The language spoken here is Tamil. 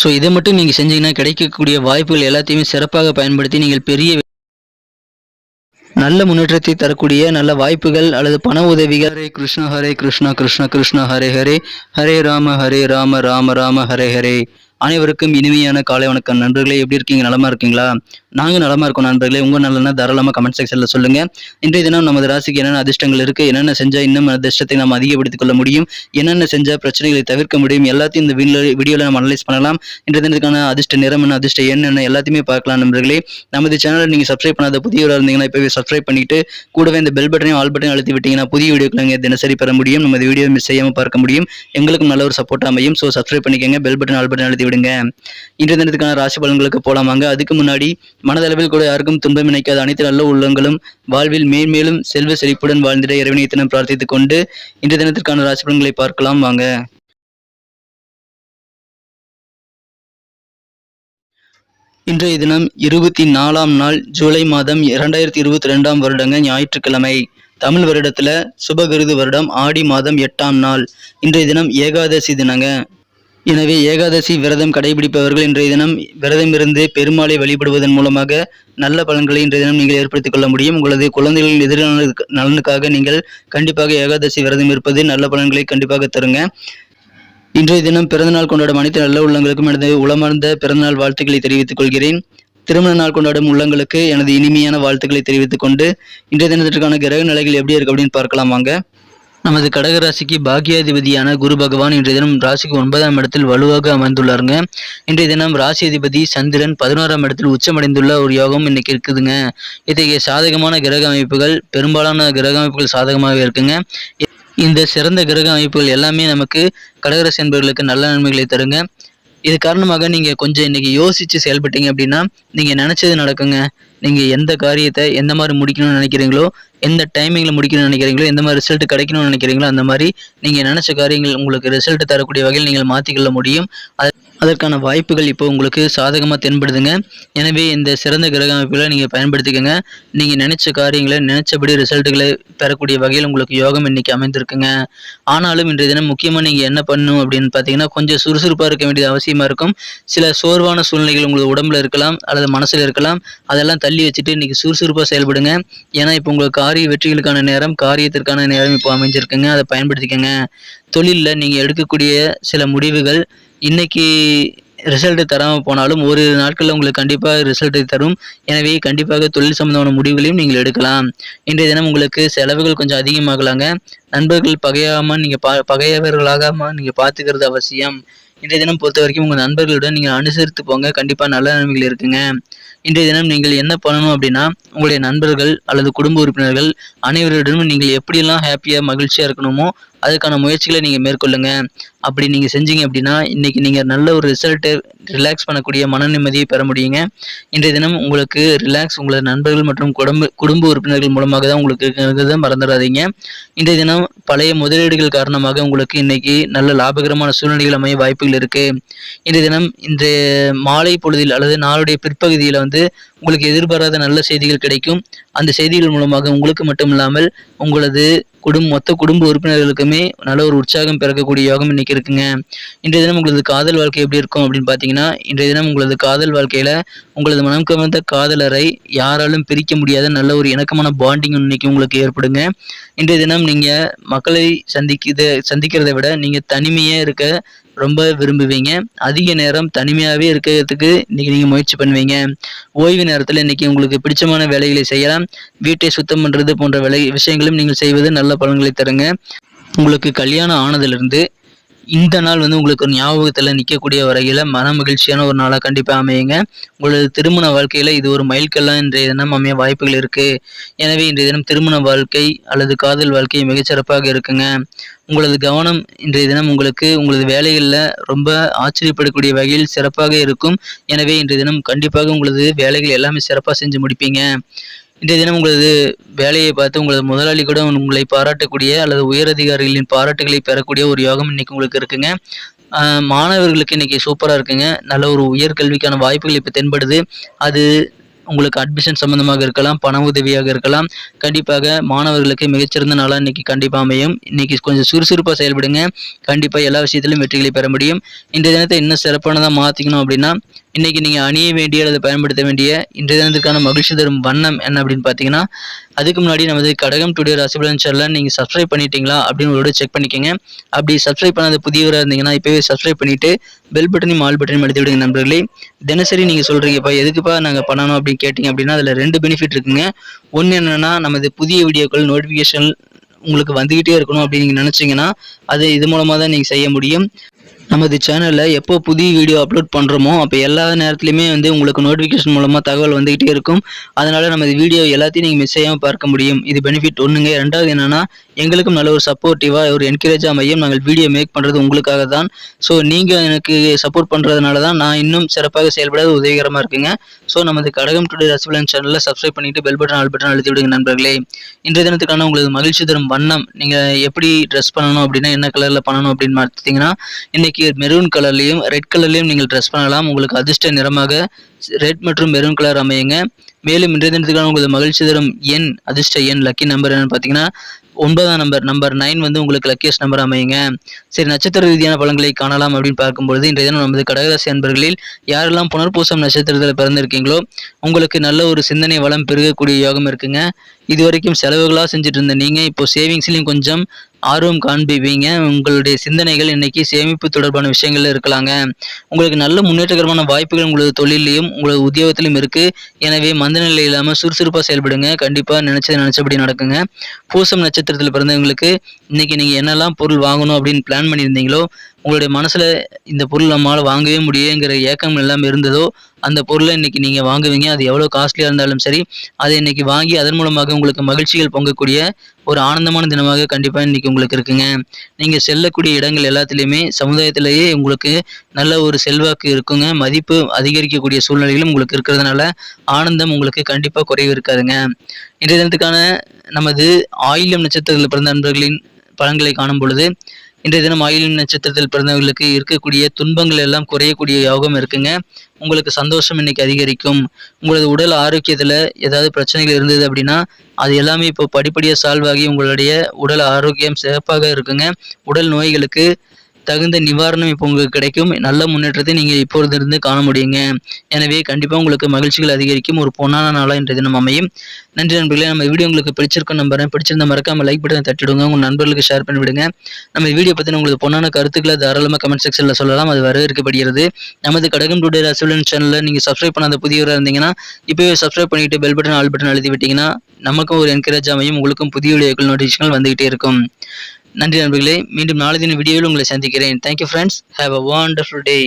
ஸோ இதை மட்டும் நீங்கள் செஞ்சீங்கன்னா கிடைக்கக்கூடிய வாய்ப்புகள் எல்லாத்தையுமே சிறப்பாக பயன்படுத்தி நீங்கள் பெரிய நல்ல முன்னேற்றத்தை தரக்கூடிய நல்ல வாய்ப்புகள் அல்லது பண உதவிகள். ஹரே கிருஷ்ணா கிருஷ்ண கிருஷ்ணா ஹரே ஹரே, ஹரே ராம ராம ராம ஹரே ஹரே. அனைவருக்கும் இனிமையான காலை வணக்கம் நண்பர்களே. எப்படி இருக்கீங்க? நலமா இருக்கீங்களா? நாங்கள் நலமா இருக்கோம் நண்பர்களே. உங்கள் நலனா தாராளமாக கமெண்ட் செக்ஷனில் சொல்லுங்க. இன்றைய தினம் நமது ராசிக்கு என்னென்ன அதிர்ஷ்டங்கள் இருக்குது, என்னென்ன செஞ்சால் இன்னும் அதிர்ஷ்டத்தை நம்ம அதிகப்படுத்திக் கொள்ள முடியும், என்னென்ன செஞ்சால் பிரச்சனைகளை தவிர்க்க முடியும், எல்லாத்தையும் இந்த வீடியோவில் நம்ம அனலைஸ் பண்ணலாம். இன்றைய தினத்துக்கான அதிர்ஷ்ட நிறம் என்ன, அதிர்ஷ்ட என்ன, எல்லாத்தையுமே பார்க்கலாம் நண்பர்களே. நமது சேனலை நீங்கள் சப்ஸ்கிரைப் பண்ணாத புதியவராக இருந்தீங்கன்னா இப்போவே சப்ஸ்கிரைப் பண்ணிட்டு கூடவே இந்த பெல் பட்டனையும் ஆல் பட்டனையும் அழுத்தி விட்டீங்கன்னா புதிய வீடியோக்களை நீங்கள் தினசரி பெற முடியும். நம்ம வீடியோ மிஸ் செய்யாமல் பார்க்க முடியும். எங்களுக்கும் நல்ல ஒரு சப்போர்ட் அமையும். ஸோ சப்ஸ்கிரைப் பண்ணிக்கோங்க, பெல் பட்டன் ஆல் பட்டன் அழுத்தி விடுங்க. இன்றைய தினத்துக்கான ராசி பலன்களுக்கு போலாமாங்க. அதுக்கு முன்னாடி மனதளவில் கூட யாருக்கும் துன்பம் நினைக்காத அனைத்து நல்ல உள்ளங்களும் வாழ்வில் மேன்மேலும் செல்வ செழிப்புடன் வாழ்ந்திட இறைவனை தினம் பிரார்த்தித்துக் கொண்டு இன்றைய தினத்திற்கான ராசி பலன்களை பார்க்கலாம் வாங்க. இன்றைய தினம் 24ஆம் நாள் ஜூலை மாதம் 2022ஆம் வருடங்க ஞாயிற்றுக்கிழமை. தமிழ் வருடத்துல சுபகிருது வருடம் ஆடி மாதம் 8ஆம் நாள். இன்றைய தினம் ஏகாதசி தினங்க. எனவே ஏகாதசி விரதம் கடைபிடிப்பவர்கள் இன்றைய தினம் விரதம் இருந்து பெருமாளை வழிபடுவதன் மூலமாக நல்ல பலன்களை இன்றைய தினம் நீங்கள் ஏற்படுத்திக் கொள்ள முடியும். உங்களது குழந்தைகளின் எதிர்கால நலனுக்காக நீங்கள் கண்டிப்பாக ஏகாதசி விரதம் இருப்பது நல்ல பலன்களை கண்டிப்பாக தருங்க. இன்றைய தினம் பிறந்தநாள் கொண்டாடும் அனைத்து நல்ல உள்ளங்களுக்கும் எனது உளமார்ந்த பிறந்தநாள் வாழ்த்துக்களை தெரிவித்துக் கொள்கிறேன். திருமண நாள் கொண்டாடும் உள்ளங்களுக்கு எனது இனிமையான வாழ்த்துக்களை தெரிவித்துக் கொண்டு இன்றைய தினத்திற்கான கிரக நிலைகள் எப்படி இருக்கு அப்படின்னு பார்க்கலாம் வாங்க. நமது கடகராசிக்கு பாக்கியாதிபதியான குரு பகவான் இன்றைய தினம் ராசிக்கு 9ஆம் இடத்தில் வலுவாக அமர்ந்துள்ளாருங்க. இன்றைய தினம் ராசி அதிபதி சந்திரன் 11ஆம் இடத்தில் உச்சமடைந்துள்ள ஒரு யோகம் இன்னைக்கு இருக்குதுங்க. இத்தகைய சாதகமான கிரக அமைப்புகள், பெரும்பாலான கிரக அமைப்புகள் சாதகமாகவே இருக்குங்க. இந்த சிறந்த கிரக அமைப்புகள் எல்லாமே நமக்கு கடகராசி என்பவர்களுக்கு நல்ல நன்மைகளை தருங்க. இது காரணமாக நீங்கள் கொஞ்சம் இன்னைக்கு யோசித்து செயல்பட்டீங்க அப்படின்னா நீங்கள் நினச்சது நடக்குங்க. நீங்கள் எந்த காரியத்தை எந்த மாதிரி முடிக்கணும்னு நினைக்கிறீங்களோ, எந்த டைமிங்கில் முடிக்கணும்னு நினைக்கிறீங்களோ, எந்த மாதிரி ரிசல்ட் கிடைக்கணும்னு நினைக்கிறீங்களோ அந்த மாதிரி நீங்கள் நினச்ச காரியங்கள் உங்களுக்கு ரிசல்ட் தரக்கூடிய வகையில் நீங்கள் மாற்றிக்கொள்ள முடியும். அதற்கான வாய்ப்புகள் இப்போ உங்களுக்கு சாதகமாக தென்படுதுங்க. எனவே இந்த சிறந்த கிரக அமைப்புகளை நீங்கள் பயன்படுத்திக்கோங்க. நீங்கள் நினைச்ச காரியங்களை நினைச்சபடி ரிசல்ட்டுகளை பெறக்கூடிய வகையில் உங்களுக்கு யோகம் இன்னைக்கு அமைந்திருக்குங்க. ஆனாலும் இன்றைய தினம் முக்கியமாக நீங்கள் என்ன பண்ணணும் அப்படின்னு பார்த்தீங்கன்னா, கொஞ்சம் சுறுசுறுப்பாக இருக்க வேண்டியது அவசியமாக இருக்கும். சில சோர்வான சூழ்நிலைகள் உங்களுக்கு உடம்புல இருக்கலாம் அல்லது மனசில் இருக்கலாம். அதெல்லாம் தள்ளி வச்சுட்டு இன்னைக்கு சுறுசுறுப்பாக செயல்படுங்க. ஏன்னா இப்போ உங்களுக்கு காரிய வெற்றிகளுக்கான நேரம், காரியத்திற்கான நேரம் இப்போ அமைஞ்சிருக்குங்க. அதை பயன்படுத்திக்கோங்க. தொழிலில் நீங்கள் எடுக்கக்கூடிய சில முடிவுகள் இன்னைக்கு ரிசல்ட் தராமல் போனாலும் ஒரு நாட்களில் உங்களுக்கு கண்டிப்பாக ரிசல்ட்டை தரும். எனவே கண்டிப்பாக தொழில் சம்பந்தமான முடிவுகளையும் நீங்கள் எடுக்கலாம். இன்றைய தினம் உங்களுக்கு செலவுகள் கொஞ்சம் அதிகமாகலாங்க. நண்பர்கள் பகையவர்களாகாமல் நீங்கள் பார்த்துக்கிறது அவசியம். இன்றைய தினம் பொறுத்த வரைக்கும் உங்கள் நண்பர்களுடன் நீங்கள் அனுசரித்து போங்க. கண்டிப்பாக நல்ல நன்மைகள் இருக்குங்க. இன்றைய தினம் நீங்கள் என்ன பண்ணணும் அப்படின்னா, உங்களுடைய நண்பர்கள் அல்லது குடும்ப உறுப்பினர்கள் அனைவரிடமும் நீங்கள் எப்படியெல்லாம் ஹாப்பியாக மகிழ்ச்சியாக இருக்கணுமோ அதுக்கான முயற்சிகளை நீங்கள் மேற்கொள்ளுங்க. அப்படி நீங்கள் செஞ்சீங்க அப்படின்னா இன்றைக்கி நீங்கள் நல்ல ஒரு ரிசல்ட்டை ரிலாக்ஸ் பண்ணக்கூடிய மன நிம்மதியை பெற முடியுங்க. இன்றைய தினம் உங்களுக்கு ரிலாக்ஸ் உங்களது நண்பர்கள் மற்றும் குடும்ப உறுப்பினர்கள் மூலமாக தான் உங்களுக்கு இருக்கிறத மறந்துடாதீங்க. இன்றைய தினம் பழைய முதலீடுகள் காரணமாக உங்களுக்கு இன்னைக்கு நல்ல லாபகரமான சூழ்நிலைகள் அமைய வாய்ப்புகள் இருக்குது. இன்றைய தினம் இன்றைய மாலை பொழுதில் அல்லது நாளுடைய பிற்பகுதியில் உங்களுக்கு எதிர்பாராத நல்ல செய்திகள் கிடைக்கும். அந்த செய்திகள் மூலமாக உங்களுக்கு மட்டும் இல்லாமல் உங்களது மொத்த குடும்ப உறுப்பினர்களுக்குமே நல்ல ஒரு உற்சாகம் பிறக்கக்கூடிய யோகம் இன்னைக்கு இருக்குங்க. இன்றைய தினம் உங்களது காதல் வாழ்க்கை எப்படி இருக்கும் அப்படின்னு பார்த்தீங்கன்னா, இன்றைய தினம் உங்களது காதல் வாழ்க்கையில உங்களது மனம் கவர்ந்த காதலரை யாராலும் பிரிக்க முடியாத நல்ல ஒரு இணக்கமான பாண்டிங் இன்னைக்கு உங்களுக்கு ஏற்படுங்க. இன்றைய தினம் நீங்க மக்களை சந்திக்கிறதை விட நீங்க தனிமையே இருக்க ரொம்ப விரும்புவீங்க. அதிக நேரம் தனிமையாகவே இருக்கிறதுக்கு இன்னைக்கு நீங்கள் முயற்சி பண்ணுவீங்க. ஓய்வு நேரத்தில் இன்னைக்கு உங்களுக்கு பிடிச்சமான வேலைகளை செய்யலாம். வீட்டை சுத்தம் பண்ணுறது போன்ற விஷயங்களும் நீங்கள் செய்வது நல்ல பலன்களை தருங்க. உங்களுக்கு கல்யாணம் ஆனதிலிருந்து இந்த நாள் உங்களுக்கு ஒரு ஞாபகத்தில் நிற்கக்கூடிய வரையில் மன மகிழ்ச்சியான ஒரு நாளாக கண்டிப்பாக அமையுங்க. உங்களது திருமண வாழ்க்கையில் இது ஒரு மைல்கல்லாம் இன்றைய தினம் அமைய வாய்ப்புகள் இருக்குது. எனவே இன்றைய தினம் திருமண வாழ்க்கை அல்லது காதல் வாழ்க்கை மிகச்சிறப்பாக இருக்குங்க. உங்களது கவனம் இன்றைய தினம் உங்களது வேலைகளில் ரொம்ப ஆச்சரியப்படக்கூடிய வகையில் சிறப்பாக இருக்கும். எனவே இன்றைய தினம் கண்டிப்பாக உங்களது வேலைகள் எல்லாமே சிறப்பாக செஞ்சு முடிப்பீங்க. இன்றைய தினம் உங்களது வேலையை பார்த்து உங்களது முதலாளி கூட உங்களை பாராட்டக்கூடிய அல்லது உயரதிகாரிகளின் பாராட்டுகளை பெறக்கூடிய ஒரு யோகம் இன்னைக்கு உங்களுக்கு இருக்குங்க. மாணவர்களுக்கு இன்னைக்கு சூப்பராக இருக்குங்க. நல்ல ஒரு உயர்கல்விக்கான வாய்ப்புகள் இப்போ தென்படுது. அது உங்களுக்கு அட்மிஷன் சம்பந்தமாக இருக்கலாம், பண உதவியாக இருக்கலாம். கண்டிப்பாக மாணவர்களுக்கு மிகச்சிறந்த நாளா இன்னைக்கு கண்டிப்பா அமையும். இன்னைக்கு கொஞ்சம் சுறுசுறுப்பா செயல்படுங்க. கண்டிப்பா எல்லா விஷயத்திலும் வெற்றிகளை பெற முடியும். இன்றைய தினத்தை இன்னும் சிறப்பானதா மாத்திக்கணும் அப்படின்னா, இன்னைக்கு நீங்க அணிய வேண்டிய அல்லது பயன்படுத்த வேண்டிய இன்றைய தினத்திற்கான மகிழ்ச்சி தரும் வண்ணம் என்ன அப்படின்னு பார்த்தீங்கன்னா, அதுக்கு முன்னாடி நமது கடகம் டுடே ராசி பலன் சேனலை நீங்க சப்ஸ்கிரைப் பண்ணிட்டீங்களா அப்படின்னு ஒரு செக் பண்ணிக்கங்க. அப்படி சப்ஸ்கிரைப் பண்ணாத புதியவராக இருந்தீங்கன்னா இப்பவே சப்ஸ்கிரைப் பண்ணிட்டு பெல் பட்டனையும் ஆல் பட்டனையும் அழுத்தி விடுங்க நண்பர்களே. தினசரி நீங்க சொல்றீங்கப்பா எதுக்குப்பா நாங்க பண்ணணும் அப்படின்னு கேட்டீங்க அப்படின்னா அதுல 2 பெனிஃபிட் இருக்குங்க. ஒன்னு என்னன்னா, நமது புதிய வீடியோக்கள் நோட்டிபிகேஷன் உங்களுக்கு வந்துகிட்டே இருக்கணும் அப்படின்னு நீங்க நினைச்சீங்கன்னா அது இது மூலமா தான் நீங்க செய்ய முடியும். நமது சேனலில் எப்போ புதிய வீடியோ அப்லோட் பண்ணுறோமோ அப்போ எல்லா நேரத்துலையுமே உங்களுக்கு நோட்டிஃபிகேஷன் மூலமாக தகவல் வந்துகிட்டே இருக்கும். அதனால் நமது வீடியோ எல்லாத்தையும் நீங்கள் மிஸ் செய்யாமல் பார்க்க முடியும். இது பெனிஃபிட் ஒன்றுங்க. ரெண்டாவது என்னென்னா, எங்களுக்கும் நல்ல ஒரு சப்போர்ட்டிவாக ஒரு என்கரேஜாக அமையும். நாங்கள் வீடியோ மேக் பண்ணுறது உங்களுக்காக தான். ஸோ நீங்கள் எனக்கு சப்போர்ட் பண்ணுறதுனால தான் நான் இன்னும் சிறப்பாக செயல்பட உதவிகரமாக இருக்குங்க. ஸோ நமது கடகம் டுடே ராசி பலன் சேனலில் சப்ஸ்கிரைப் பண்ணிவிட்டு பெல் பட்டன் ஆல் பட்டன் அழுத்தி விடுங்க நண்பர்களே. இன்றைய தினத்துக்கான உங்களுக்கு மகிழ்ச்சி தரும் வண்ணம் நீங்கள் எப்படி ட்ரெஸ் பண்ணணும் அப்படின்னா என்ன கலரில் பண்ணணும் அப்படின்னு பார்த்தீங்கன்னா, இன்னைக்கு மெரூன் கலர்லையும் ரெட் கலர்லையும் நீங்கள் ட்ரெஸ் பண்ணலாம். உங்களுக்கு அதிர்ஷ்ட நிறமாக ரெட் மற்றும் மெரூன் கலர் அமையுங்க. மேலும் இன்றைய தினத்துக்கான உங்களுக்கு மகிழ்ச்சி தரும் எண், அதிர்ஷ்ட எண், லக்கி நம்பர் என்னன்னு பார்த்தீங்கன்னா 9ஆம் நம்பர் 9 உங்களுக்கு லக்கியஸ்ட் நம்பர் அமையுங்க. சரி, நட்சத்திர ரீதியான பலன்களை காணலாம் அப்படின்னு பார்க்கும்பொழுது இன்றைய தினம் நமது கடகராசி அன்பர்களில் யாரெல்லாம் புனர்பூசம் நட்சத்திரத்தில் பிறந்திருக்கீங்களோ உங்களுக்கு நல்ல ஒரு சிந்தனை வளம் பெருகக்கூடிய யோகம் இருக்குங்க. இதுவரைக்கும் செலவுகளாக செஞ்சுட்டு இருந்த நீங்க இப்போ சேவிங்ஸ்லையும் கொஞ்சம் ஆர்வம் காண்பிப்பீங்க. உங்களுடைய சிந்தனைகள் இன்னைக்கு சேமிப்பு தொடர்பான விஷயங்கள்ல இருக்கலாங்க. உங்களுக்கு நல்ல முன்னேற்றகரமான வாய்ப்புகள் உங்களது தொழிலையும் உங்களது உத்தியோகத்திலும் இருக்கு. எனவே மந்தநிலை இல்லாமல் சுறுசுறுப்பாக செயல்படுங்க. கண்டிப்பா நினைச்சபடி நடக்குங்க. பூசம் நட்சத்திரத்தில் பிறந்தவங்களுக்கு இன்னைக்கு நீங்க என்னெல்லாம் பொருள் வாங்கணும் அப்படின்னு பிளான் பண்ணியிருந்தீங்களோ, உங்களுடைய மனசுல இந்த பொருள் நம்மளால வாங்கவே முடியுங்கிற ஏக்கம் எல்லாம் இருந்ததோ அந்த பொருளை இன்னைக்கு நீங்க வாங்குவீங்க. அது எவ்வளவு காஸ்ட்லியா இருந்தாலும் சரி, அதை இன்னைக்கு வாங்கி அதன் மூலமாக உங்களுக்கு மகிழ்ச்சிகள் பொங்கக்கூடிய ஒரு ஆனந்தமான தினமாக கண்டிப்பா இன்னைக்கு உங்களுக்கு இருக்குங்க. நீங்க செல்லக்கூடிய இடங்கள் எல்லாத்துலேயுமே சமுதாயத்திலேயே உங்களுக்கு நல்ல ஒரு செல்வாக்கு இருக்குங்க. மதிப்பு அதிகரிக்கக்கூடிய சூழ்நிலைகளும் உங்களுக்கு இருக்கிறதுனால ஆனந்தம் உங்களுக்கு கண்டிப்பா குறைவு இருக்காதுங்க. இன்றைய தினத்துக்கான நமது ஆயில்யம் நட்சத்திரத்தில் பிறந்த நண்பர்களின் பலன்களை காணும் பொழுது, இன்றைய தினம் ஆயில்யம் நட்சத்திரத்தில் பிறந்தவர்களுக்கு இருக்கக்கூடிய துன்பங்கள் எல்லாம் குறையக்கூடிய யோகம் இருக்குங்க. உங்களுக்கு சந்தோஷம் இன்னைக்கு அதிகரிக்கும். உங்களது உடல் ஆரோக்கியத்தில் ஏதாவது பிரச்சனைகள் இருந்தது அப்படின்னா அது எல்லாமே இப்போ படிப்படியாக சால்வ் ஆகி உங்களுடைய உடல் ஆரோக்கியம் சிறப்பாக இருக்குங்க. உடல் நோய்களுக்கு தகுந்த நிவாரணம் இப்போ உங்களுக்கு கிடைக்கும். நல்ல முன்னேற்றத்தை நீங்கள் இப்பொழுதிருந்து காண முடியுங்க. எனவே கண்டிப்பாக உங்களுக்கு மகிழ்ச்சிகள் அதிகரிக்கும். ஒரு பொன்னான நாளாக இன்றைய தினம் அமையும். நன்றி நண்பர்களே. நம்ம வீடியோ உங்களுக்கு பிடிச்சிருக்கும் நம்புறேன். பிடிச்சிருந்த மறக்காம லைக் பட்டன் தட்டிடுங்க. உங்கள் நண்பர்களுக்கு ஷேர் பண்ணி விடுங்க. நம்ம வீடியோ பற்றின உங்களுக்கு பொன்னான கருத்துக்களை தாராளமாக கமெண்ட் செக்ஷனில் சொல்லலாம். அது வரவேற்கப்படுகிறது. நமது கடகம் டுடே ராசி பலன் சேனலில் நீங்கள் சப்ஸ்கிரைப் பண்ணாத புதியவராக இருந்தீங்கன்னா இப்போவே சப்ஸ்கிரைப் பண்ணிட்டு பெல் பட்டன் ஆல் பட்டன் அழுத்தி விட்டீங்கன்னா நமக்கும் ஒரு என்கரேஜ் அமையும். உங்களுக்கும் புதிய வீடியோக்கள் நோட்டிஃபிகேஷன்கள் வந்துகிட்டே இருக்கும். நன்றி நண்பர்களே. மீண்டும் நாளை தின வீடியோவில் உங்களை சந்திக்கிறேன். Thank you friends. Have a wonderful day.